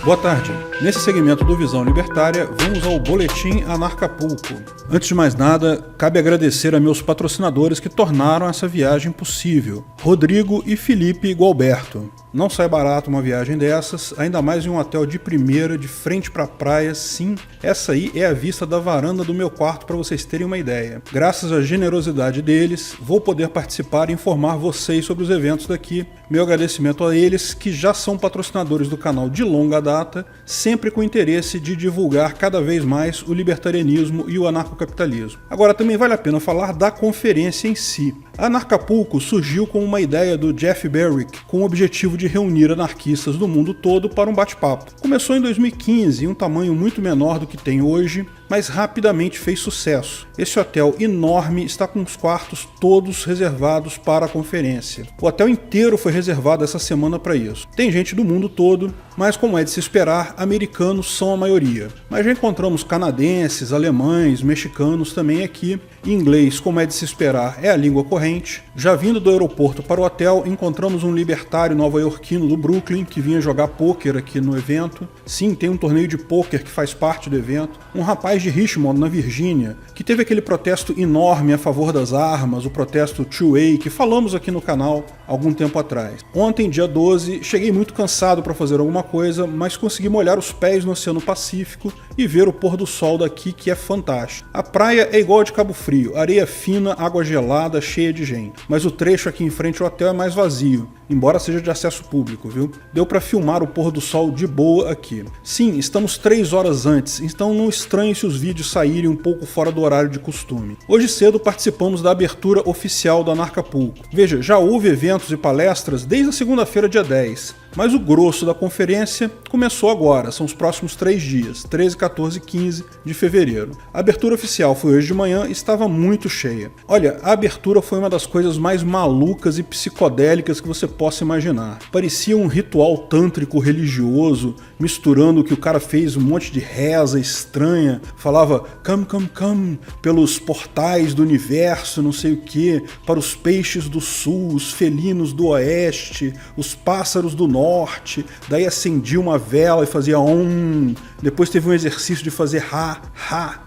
Boa tarde. Nesse segmento do Visão Libertária, vamos ao Boletim Anarcapulco. Antes de mais nada, cabe agradecer a meus patrocinadores que tornaram essa viagem possível, Rodrigo e Felipe Gualberto. Não sai barato uma viagem dessas, ainda mais em um hotel de primeira, de frente para a praia. Sim, essa aí é a vista da varanda do meu quarto para vocês terem uma ideia. Graças à generosidade deles, vou poder participar e informar vocês sobre os eventos daqui. Meu agradecimento a eles, que já são patrocinadores do canal de longa data, sempre com interesse de divulgar cada vez mais o libertarianismo e o anarcocapitalismo. Agora, também vale a pena falar da conferência em si. A Anarcapulco surgiu como uma ideia do Jeff Berwick, com o objetivo de reunir anarquistas do mundo todo para um bate-papo. Começou em 2015, em um tamanho muito menor do que tem hoje, mas rapidamente fez sucesso. Esse hotel enorme está com os quartos todos reservados para a conferência. O hotel inteiro foi reservado essa semana para isso. Tem gente do mundo todo, mas como é de se esperar, americanos são a maioria. Mas já encontramos canadenses, alemães, mexicanos também aqui. Inglês, como é de se esperar, é a língua corrente. Já vindo do aeroporto para o hotel, encontramos um libertário nova-iorquino do Brooklyn que vinha jogar pôquer aqui no evento. Sim, tem um torneio de pôquer que faz parte do evento. Um rapaz de Richmond, na Virgínia, que teve aquele protesto enorme a favor das armas, o protesto 2A, que falamos aqui no canal algum tempo atrás. Ontem, dia 12, cheguei muito cansado para fazer alguma coisa, mas consegui molhar os pés no Oceano Pacífico e ver o pôr do sol daqui, que é fantástico. A praia é igual a de Cabo Frio, areia fina, água gelada, cheia de gente. Mas o trecho aqui em frente ao hotel é mais vazio, embora seja de acesso público, viu? Deu para filmar o pôr do sol de boa aqui. Sim, estamos 3 horas antes, então não estranhe se os vídeos saírem um pouco fora do horário de costume. Hoje cedo participamos da abertura oficial do Anarcapulco. Veja, já houve eventos e palestras desde a segunda-feira, dia 10. Mas o grosso da conferência começou agora, são os próximos 3 dias, 13, 14 e 15 de fevereiro. A abertura oficial foi hoje de manhã e estava muito cheia. Olha, a abertura foi uma das coisas mais malucas e psicodélicas que você possa imaginar. Parecia um ritual tântrico religioso, misturando o que o cara fez, um monte de reza estranha, falava come, come, come, pelos portais do universo, não sei o que, para os peixes do sul, os felinos do oeste, os pássaros do norte, daí acendia uma vela e fazia depois teve um exercício de fazer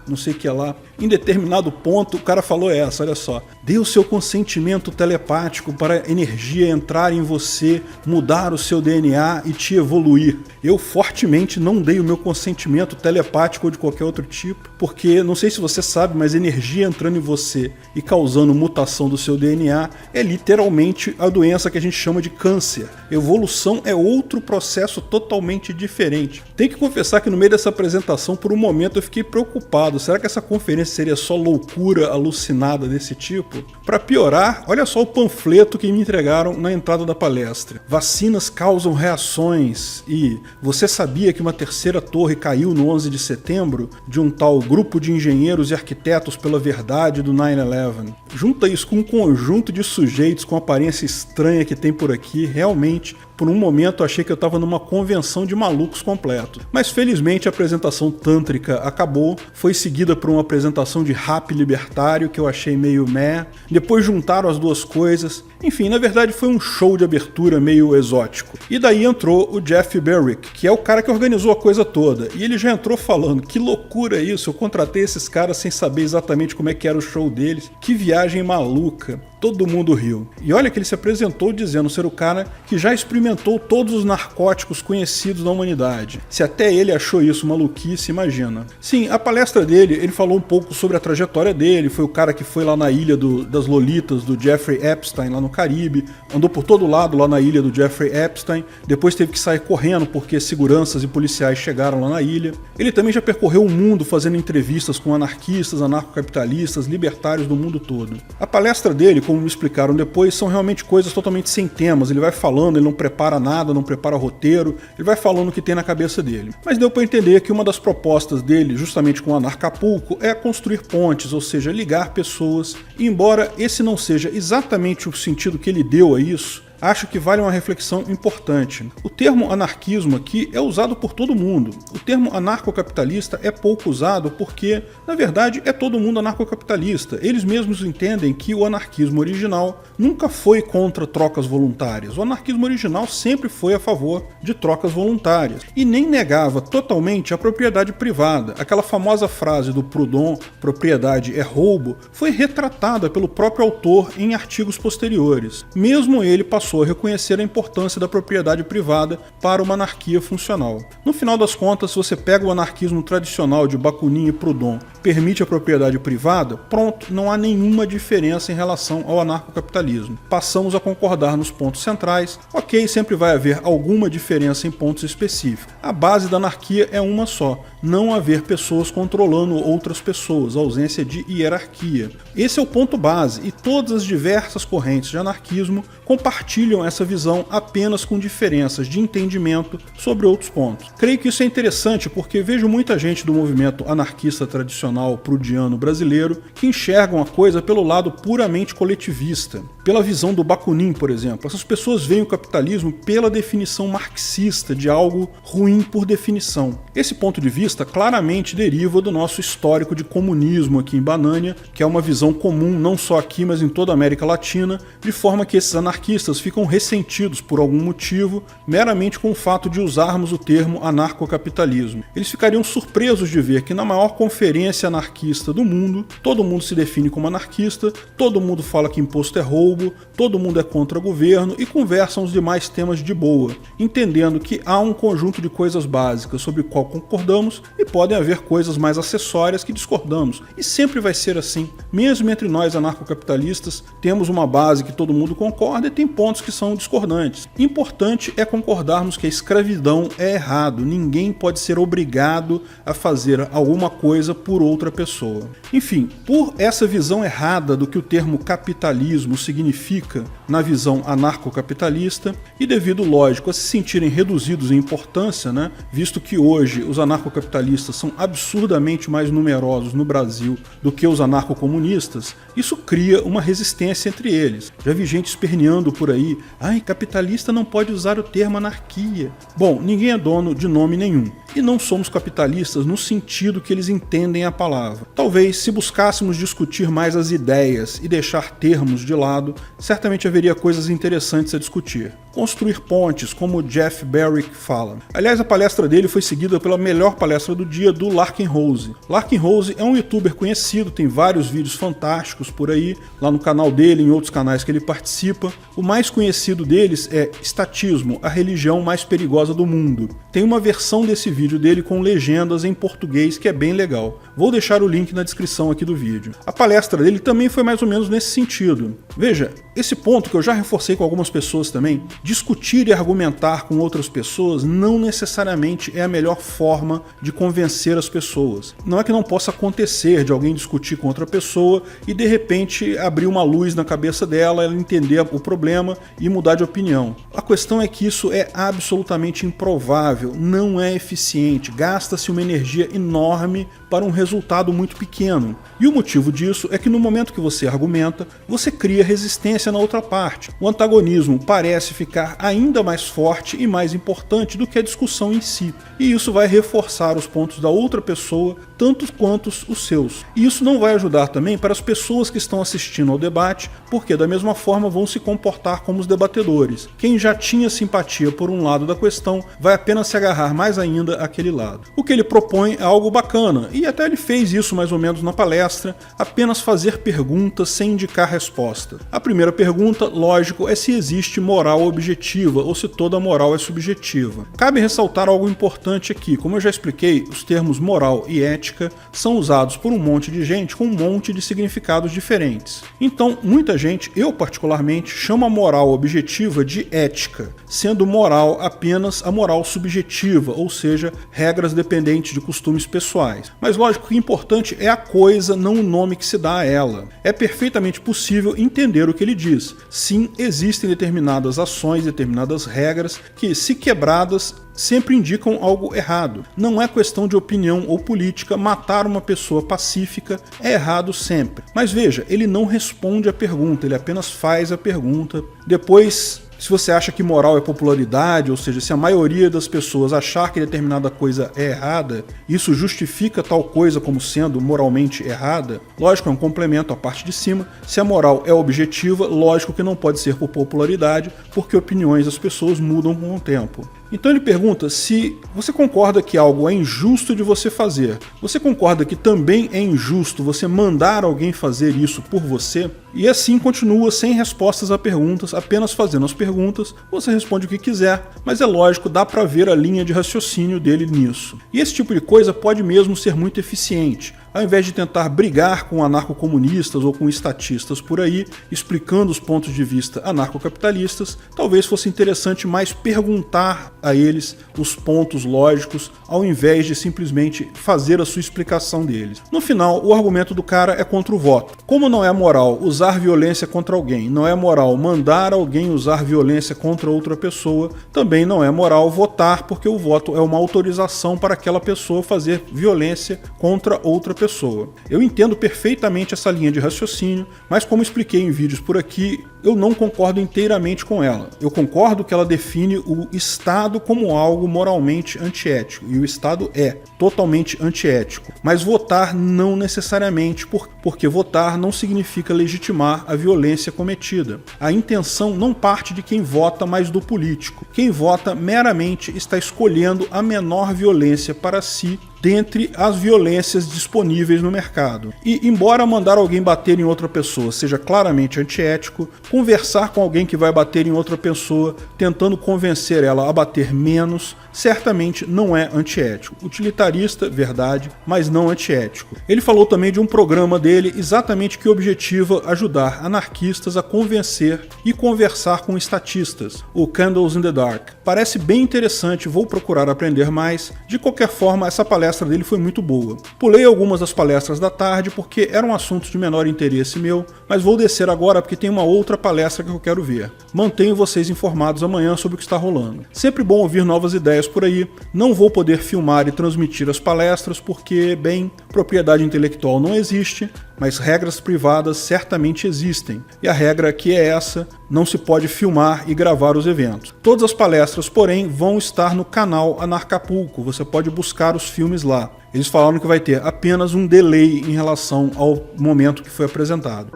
não sei o que lá. Em determinado ponto o cara falou essa, olha só, dê o seu consentimento telepático para a energia entrar em você, mudar o seu DNA e te evoluir. Eu fortemente não dei o meu consentimento telepático ou de qualquer outro tipo, porque não sei se você sabe, mas energia entrando em você e causando mutação do seu DNA é literalmente a doença que a gente chama de câncer. Evolução é outro processo totalmente diferente. Tem que confessar que no meio dessa apresentação, por um momento eu fiquei preocupado. Será que essa conferência seria só loucura alucinada desse tipo? Para piorar, olha só o panfleto que me entregaram na entrada da palestra. Vacinas causam reações e você sabia que uma terceira torre caiu no 11 de setembro de um tal grupo de engenheiros e arquitetos pela verdade do 9/11? Junta isso com um conjunto de sujeitos com aparência estranha que tem por aqui, realmente, por um momento achei que eu estava numa convenção de malucos completo. Mas felizmente a apresentação tântrica acabou, foi seguida por uma apresentação de rap libertário que eu achei meio meh. Depois juntaram as duas coisas. Enfim, na verdade foi um show de abertura meio exótico. E daí entrou o Jeff Berwick, que é o cara que organizou a coisa toda. E ele já entrou falando, que loucura isso, eu contratei esses caras sem saber exatamente como é que era o show deles. Que viagem maluca. Todo mundo riu. E olha que ele se apresentou dizendo ser o cara que já experimentou todos os narcóticos conhecidos da humanidade. Se até ele achou isso maluquice, imagina. Sim, a palestra dele, ele falou um pouco sobre a trajetória dele, foi o cara que foi lá na ilha das Lolitas, do Jeffrey Epstein, lá no Caribe, andou por todo lado lá na ilha do Jeffrey Epstein, depois teve que sair correndo porque seguranças e policiais chegaram lá na ilha. Ele também já percorreu o mundo fazendo entrevistas com anarquistas, anarcocapitalistas, libertários do mundo todo. A palestra dele, como me explicaram depois, são realmente coisas totalmente sem temas. Ele vai falando, ele não prepara nada, não prepara roteiro, ele vai falando o que tem na cabeça dele. Mas deu para entender que uma das propostas dele, justamente com o Anarcapulco, é construir pontes, ou seja, ligar pessoas. E embora esse não seja exatamente o sentido que ele deu a isso, acho que vale uma reflexão importante. O termo anarquismo aqui é usado por todo mundo. O termo anarcocapitalista é pouco usado porque, na verdade, é todo mundo anarcocapitalista. Eles mesmos entendem que o anarquismo original nunca foi contra trocas voluntárias. O anarquismo original sempre foi a favor de trocas voluntárias e nem negava totalmente a propriedade privada. Aquela famosa frase do Proudhon, propriedade é roubo, foi retratada pelo próprio autor em artigos posteriores. Mesmo ele passou a reconhecer a importância da propriedade privada para uma anarquia funcional. No final das contas, se você pega o anarquismo tradicional de Bakunin e Proudhon, permite a propriedade privada, pronto, não há nenhuma diferença em relação ao anarcocapitalismo. Passamos a concordar nos pontos centrais, ok, sempre vai haver alguma diferença em pontos específicos. A base da anarquia é uma só, não haver pessoas controlando outras pessoas, a ausência de hierarquia. Esse é o ponto base, e todas as diversas correntes de anarquismo compartilham essa visão apenas com diferenças de entendimento sobre outros pontos. Creio que isso é interessante porque vejo muita gente do movimento anarquista tradicional proudiano brasileiro que enxergam a coisa pelo lado puramente coletivista, pela visão do Bakunin, por exemplo. Essas pessoas veem o capitalismo pela definição marxista de algo ruim por definição. Esse ponto de vista claramente deriva do nosso histórico de comunismo aqui em Banânia, que é uma visão comum não só aqui, mas em toda a América Latina, de forma que esses anarquistas ficam ressentidos por algum motivo, meramente com o fato de usarmos o termo anarcocapitalismo. Eles ficariam surpresos de ver que na maior conferência anarquista do mundo, todo mundo se define como anarquista, todo mundo fala que imposto é roubo, todo mundo é contra governo e conversam os demais temas de boa, entendendo que há um conjunto de coisas básicas sobre o qual concordamos e podem haver coisas mais acessórias que discordamos. E sempre vai ser assim. Mesmo entre nós anarcocapitalistas, temos uma base que todo mundo concorda e tem pontos que são discordantes. Importante é concordarmos que a escravidão é errado. Ninguém pode ser obrigado a fazer alguma coisa por outra pessoa. Enfim, por essa visão errada do que o termo capitalismo significa na visão anarcocapitalista, e devido, lógico, a se sentirem reduzidos em importância, visto que hoje os anarcocapitalistas são absurdamente mais numerosos no Brasil do que os anarcocomunistas, isso cria uma resistência entre eles. Já vi gente esperneando por aí, capitalista não pode usar o termo anarquia. Bom, ninguém é dono de nome nenhum, e não somos capitalistas no sentido que eles entendem a palavra. Talvez, se buscássemos discutir mais as ideias e deixar termos de lado, certamente haveria coisas interessantes a discutir. Construir pontes, como o Jeff Barrick fala. Aliás, a palestra dele foi seguida pela melhor palestra do dia do Larkin Rose. Larkin Rose é um youtuber conhecido, tem vários vídeos fantásticos por aí, lá no canal dele e em outros canais que ele participa. O mais conhecido deles é Estatismo, a religião mais perigosa do mundo. Tem uma versão desse vídeo dele com legendas em português que é bem legal. Vou deixar o link na descrição aqui do vídeo. A palestra dele também foi mais ou menos nesse sentido. Veja, esse ponto que eu já reforcei com algumas pessoas também, discutir e argumentar com outras pessoas não necessariamente é a melhor forma de convencer as pessoas. Não é que não possa acontecer de alguém discutir com outra pessoa e de repente abrir uma luz na cabeça dela, ela entender o problema e mudar de opinião. A questão é que isso é absolutamente improvável, não é eficiente, gasta-se uma energia enorme para um resultado muito pequeno. E o motivo disso é que no momento que você argumenta, você cria resistência na outra parte. O antagonismo parece ficar ainda mais forte e mais importante do que a discussão em si. E isso vai reforçar os pontos da outra pessoa, tanto quanto os seus. E isso não vai ajudar também para as pessoas que estão assistindo ao debate, porque da mesma forma vão se comportar como os debatedores. Quem já tinha simpatia por um lado da questão vai apenas se agarrar mais ainda àquele lado. O que ele propõe é algo bacana, e até ele fez isso mais ou menos na palestra, apenas fazer perguntas sem indicar resposta. A primeira pergunta, lógico, é se existe moral objetiva ou se toda moral é subjetiva. Cabe ressaltar algo importante aqui. Como eu já expliquei, os termos moral e ética são usados por um monte de gente com um monte de significados diferentes. Então, muita gente, eu particularmente, chama a moral objetiva de ética, sendo moral apenas a moral subjetiva, ou seja, regras dependentes de costumes pessoais. Mas lógico que o importante é a coisa, não o nome que se dá a ela. É perfeitamente possível entender o que ele diz. Sim, existem determinadas ações, determinadas regras que, se quebradas, sempre indicam algo errado. Não é questão de opinião ou política, matar uma pessoa pacífica é errado sempre. Mas veja, ele não responde a pergunta, ele apenas faz a pergunta. Depois Se você acha que moral é popularidade, ou seja, se a maioria das pessoas achar que determinada coisa é errada, isso justifica tal coisa como sendo moralmente errada, lógico, é um complemento à parte de cima. Se a moral é objetiva, lógico que não pode ser por popularidade, porque opiniões das pessoas mudam com o tempo. Então ele pergunta se você concorda que algo é injusto de você fazer. Você concorda que também é injusto você mandar alguém fazer isso por você? E assim continua sem respostas a perguntas, apenas fazendo as perguntas, você responde o que quiser, mas é lógico, dá pra ver a linha de raciocínio dele nisso. E esse tipo de coisa pode mesmo ser muito eficiente. Ao invés de tentar brigar com anarcocomunistas ou com estatistas por aí, explicando os pontos de vista anarcocapitalistas, talvez fosse interessante mais perguntar a eles os pontos lógicos, ao invés de simplesmente fazer a sua explicação deles. No final, o argumento do cara é contra o voto. Como não é moral usar violência contra alguém, não é moral mandar alguém usar violência contra outra pessoa, também não é moral votar, porque o voto é uma autorização para aquela pessoa fazer violência contra outra pessoa. Eu entendo perfeitamente essa linha de raciocínio, mas como expliquei em vídeos por aqui, eu não concordo inteiramente com ela. Eu concordo que ela define o Estado como algo moralmente antiético, e o Estado é totalmente antiético. Mas votar não necessariamente, porque votar não significa legitimar a violência cometida. A intenção não parte de quem vota, mas do político. Quem vota meramente está escolhendo a menor violência para si dentre as violências disponíveis no mercado. E, embora mandar alguém bater em outra pessoa seja claramente antiético, conversar com alguém que vai bater em outra pessoa, tentando convencer ela a bater menos, certamente não é antiético. Utilitarista, verdade, mas não antiético. Ele falou também de um programa dele exatamente que objetiva ajudar anarquistas a convencer e conversar com estatistas, o Candles in the Dark. Parece bem interessante, vou procurar aprender mais. De qualquer forma, essa palestra dele foi muito boa. Pulei algumas das palestras da tarde porque eram assuntos de menor interesse meu, mas vou descer agora porque tem uma outra palestra que eu quero ver. Mantenho vocês informados amanhã sobre o que está rolando. Sempre bom ouvir novas ideias por aí. Não vou poder filmar e transmitir as palestras porque, bem, propriedade intelectual não existe, mas regras privadas certamente existem. E a regra aqui é essa: não se pode filmar e gravar os eventos. Todas as palestras, porém, vão estar no canal Anarcapulco. Você pode buscar os filmes lá. Eles falaram que vai ter apenas um delay em relação ao momento que foi apresentado.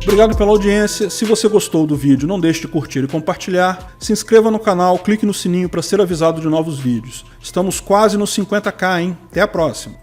Obrigado pela audiência. Se você gostou do vídeo, não deixe de curtir e compartilhar. Se inscreva no canal, clique no sininho para ser avisado de novos vídeos. Estamos quase nos 50k, hein? Até a próxima!